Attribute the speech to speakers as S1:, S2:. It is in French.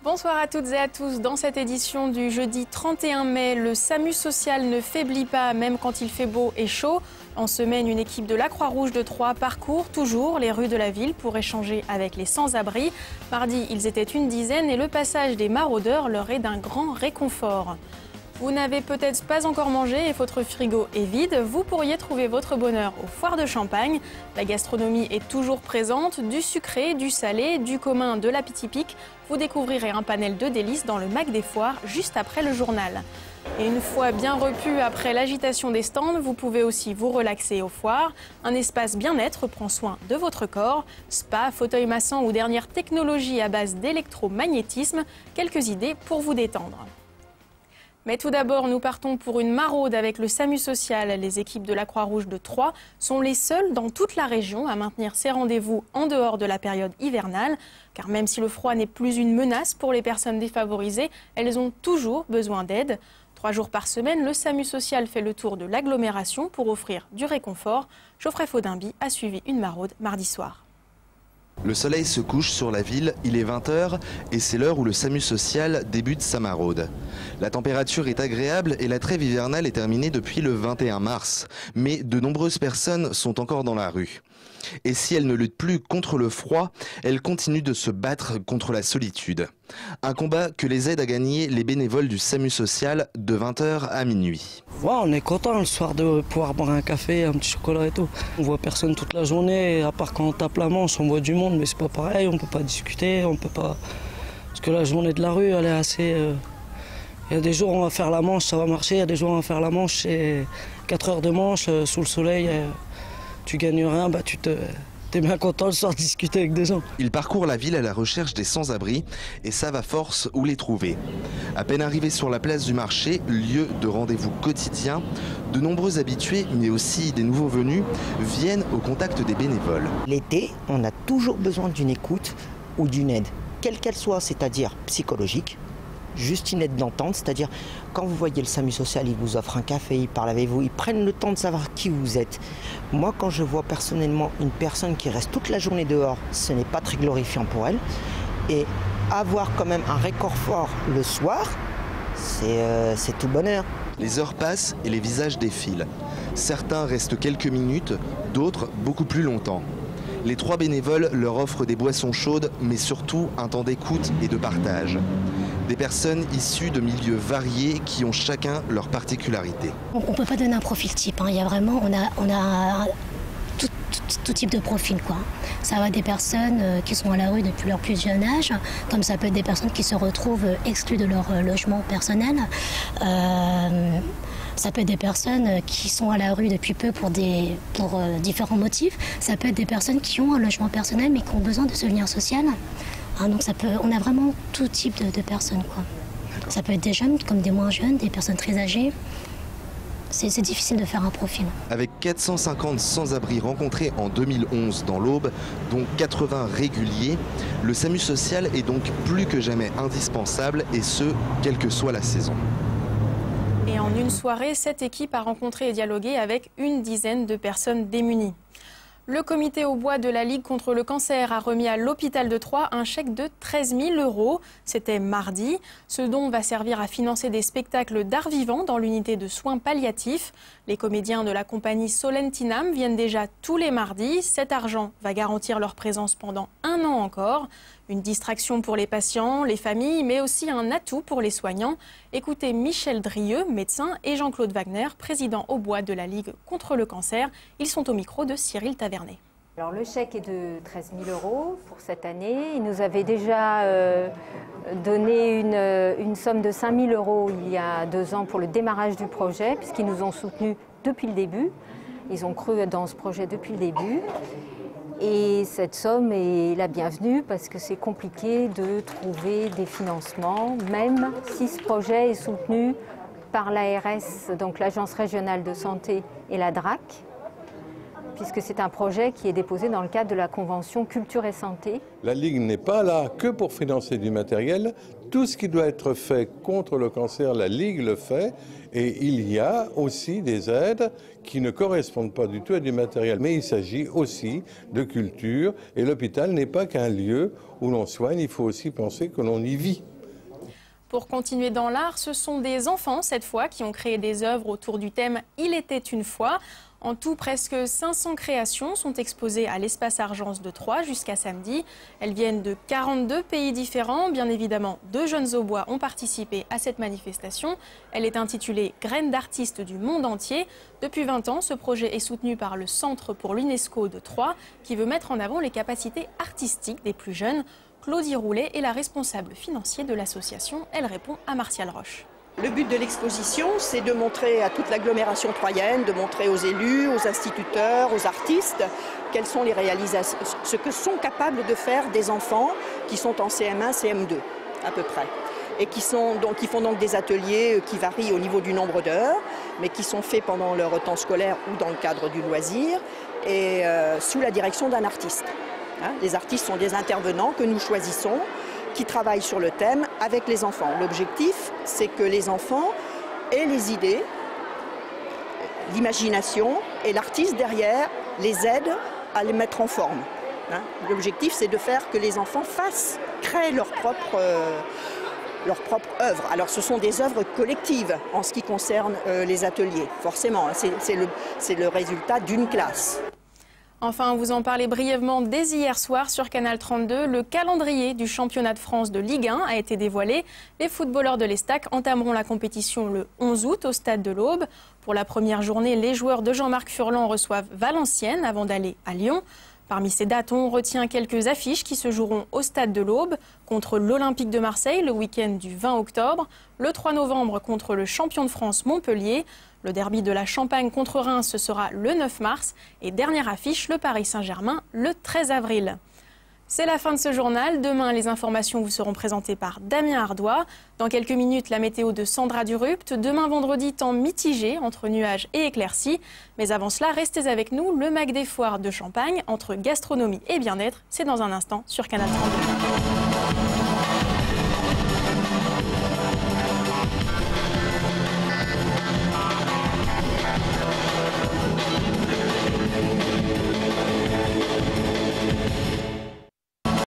S1: Bonsoir à toutes et à tous. Dans cette édition du jeudi 31 mai, le SAMU social ne faiblit pas même quand il fait beau et chaud. En semaine, une équipe de la Croix-Rouge de Troyes parcourt toujours les rues de la ville pour échanger avec les sans-abri. Mardi, ils étaient une dizaine et le passage des maraudeurs leur est d'un grand réconfort. Vous n'avez peut-être pas encore mangé et votre frigo est vide, vous pourriez trouver votre bonheur aux foires de Champagne. La gastronomie est toujours présente, du sucré, du salé, du commun, de l'atypique. Vous découvrirez un panel de délices dans le Mac des Foires juste après le journal. Et une fois bien repu après l'agitation des stands, vous pouvez aussi vous relaxer aux foires. Un espace bien-être prend soin de votre corps. Spa, fauteuil massant ou dernière technologie à base d'électromagnétisme, quelques idées pour vous détendre. Mais tout d'abord, nous partons pour une maraude avec le SAMU social. Les équipes de la Croix-Rouge de Troyes sont les seules dans toute la région à maintenir ces rendez-vous en dehors de la période hivernale. Car même si le froid n'est plus une menace pour les personnes défavorisées, elles ont toujours besoin d'aide. 3 jours par semaine, le SAMU social fait le tour de l'agglomération pour offrir du réconfort. Geoffrey Faudinby a suivi une maraude mardi soir.
S2: Le soleil se couche sur la ville, il est 20 h et c'est l'heure où le SAMU social débute sa maraude. La température est agréable et la trêve hivernale est terminée depuis le 21 mars. Mais de nombreuses personnes sont encore dans la rue. Et si elles ne luttent plus contre le froid, elles continuent de se battre contre la solitude. Un combat que les aide à gagner les bénévoles du SAMU social de 20 h à minuit.
S3: Ouais, on est content le soir de pouvoir boire un café, un petit chocolat et tout. On voit personne toute la journée, à part quand on tape la manche, on voit du monde, mais c'est pas pareil, on peut pas discuter, on peut pas... Parce que la journée de la rue, elle est assez... Il y a des jours où on va faire la manche, ça va marcher, il y a des jours où on va faire la manche, c'est 4 heures de manche, sous le soleil, tu gagnes rien, bah t'es bien content le soir de discuter avec des gens.
S2: Ils parcourent la ville à la recherche des sans-abri et savent à force où les trouver. À peine arrivés sur la place du marché, lieu de rendez-vous quotidien, de nombreux habitués, mais aussi des nouveaux venus, viennent au contact des bénévoles.
S4: L'été, on a toujours besoin d'une écoute ou d'une aide, quelle qu'elle soit, c'est-à-dire psychologique, juste une aide d'entente, c'est-à-dire quand vous voyez le SAMU social, ils vous offrent un café, ils parlent avec vous, ils prennent le temps de savoir qui vous êtes. Moi, quand je vois personnellement une personne qui reste toute la journée dehors, ce n'est pas très glorifiant pour elle. Et avoir quand même un réconfort le soir, c'est tout bonheur.
S2: Les heures passent et les visages défilent. Certains restent quelques minutes, d'autres beaucoup plus longtemps. Les 3 bénévoles leur offrent des boissons chaudes, mais surtout un temps d'écoute et de partage. Des personnes issues de milieux variés qui ont chacun leur particularité.
S5: On ne peut pas donner un profil type, hein. Il y a vraiment, on a tout type de profil, quoi. Ça va des personnes qui sont à la rue depuis leur plus jeune âge, comme ça peut être des personnes qui se retrouvent exclues de leur logement personnel. Ça peut être des personnes qui sont à la rue depuis peu pour différents motifs. Ça peut être des personnes qui ont un logement personnel mais qui ont besoin de ce lien social. Hein, donc on a vraiment tout type de personnes, quoi. Ça peut être des jeunes comme des moins jeunes, des personnes très âgées. C'est difficile de faire un profil.
S2: Avec 450 sans-abri rencontrés en 2011 dans l'Aube, dont 80 réguliers, le SAMU social est donc plus que jamais indispensable et ce, quelle que soit la saison.
S1: Et en une soirée, cette équipe a rencontré et dialogué avec une dizaine de personnes démunies. Le comité au bois de la Ligue contre le cancer a remis à l'hôpital de Troyes un chèque de 13 000 €. C'était mardi. Ce don va servir à financer des spectacles d'art vivant dans l'unité de soins palliatifs. Les comédiens de la compagnie Solentinam viennent déjà tous les mardis. Cet argent va garantir leur présence pendant 1 an encore. Une distraction pour les patients, les familles, mais aussi un atout pour les soignants. Écoutez Michel Drieux, médecin, et Jean-Claude Wagner, président au bois de la Ligue contre le cancer. Ils sont au micro de Cyril Tavernet.
S6: Alors, le chèque est de 13 000 € pour cette année. Ils nous avaient déjà donné une somme de 5 000 € il y a 2 ans pour le démarrage du projet, puisqu'ils nous ont soutenus depuis le début. Ils ont cru dans ce projet depuis le début. Et cette somme est la bienvenue parce que c'est compliqué de trouver des financements, même si ce projet est soutenu par l'ARS, donc l'Agence régionale de santé et la DRAC. puisque c'est un projet qui est déposé dans le cadre de la Convention Culture et Santé.
S7: La Ligue n'est pas là que pour financer du matériel. Tout ce qui doit être fait contre le cancer, la Ligue le fait. Et il y a aussi des aides qui ne correspondent pas du tout à du matériel. Mais il s'agit aussi de culture. Et l'hôpital n'est pas qu'un lieu où l'on soigne, il faut aussi penser que l'on y vit.
S1: Pour continuer dans l'art, ce sont des enfants, cette fois, qui ont créé des œuvres autour du thème « Il était une fois ». En tout, presque 500 créations sont exposées à l'Espace Argence de Troyes jusqu'à samedi. Elles viennent de 42 pays différents. Bien évidemment, 2 jeunes au bois ont participé à cette manifestation. Elle est intitulée « Graines d'artistes du monde entier ». Depuis 20 ans, ce projet est soutenu par le Centre pour l'UNESCO de Troyes, qui veut mettre en avant les capacités artistiques des plus jeunes. Claudie Roulet est la responsable financière de l'association. Elle répond à Martial Roche.
S8: Le but de l'exposition, c'est de montrer à toute l'agglomération troyenne, de montrer aux élus, aux instituteurs, aux artistes, quelles sont les réalisations, ce que sont capables de faire des enfants qui sont en CM1, CM2 à peu près. Et qui font donc des ateliers qui varient au niveau du nombre d'heures, mais qui sont faits pendant leur temps scolaire ou dans le cadre du loisir, et sous la direction d'un artiste. Les artistes sont des intervenants que nous choisissons, qui travaillent sur le thème avec les enfants. L'objectif, c'est que les enfants aient les idées, l'imagination, et l'artiste derrière les aide à les mettre en forme. L'objectif, c'est de faire que les enfants créent leur propre œuvre. Alors ce sont des œuvres collectives en ce qui concerne les ateliers, forcément. C'est le résultat d'une classe.
S1: Enfin, on vous en parlait brièvement dès hier soir sur Canal 32. Le calendrier du championnat de France de Ligue 1 a été dévoilé. Les footballeurs de l'Estac entameront la compétition le 11 août au stade de l'Aube. Pour la première journée, les joueurs de Jean-Marc Furlan reçoivent Valenciennes avant d'aller à Lyon. Parmi ces dates, on retient quelques affiches qui se joueront au stade de l'Aube contre l'Olympique de Marseille le week-end du 20 octobre, le 3 novembre contre le champion de France Montpellier. Le derby de la Champagne contre Reims, ce sera le 9 mars. Et dernière affiche, le Paris Saint-Germain, le 13 avril. C'est la fin de ce journal. Demain, les informations vous seront présentées par Damien Ardois. Dans quelques minutes, la météo de Sandra Durupt. Demain, vendredi, temps mitigé entre nuages et éclaircies. Mais avant cela, restez avec nous. Le Mac des Foires de Champagne, entre gastronomie et bien-être, c'est dans un instant sur Canal 32.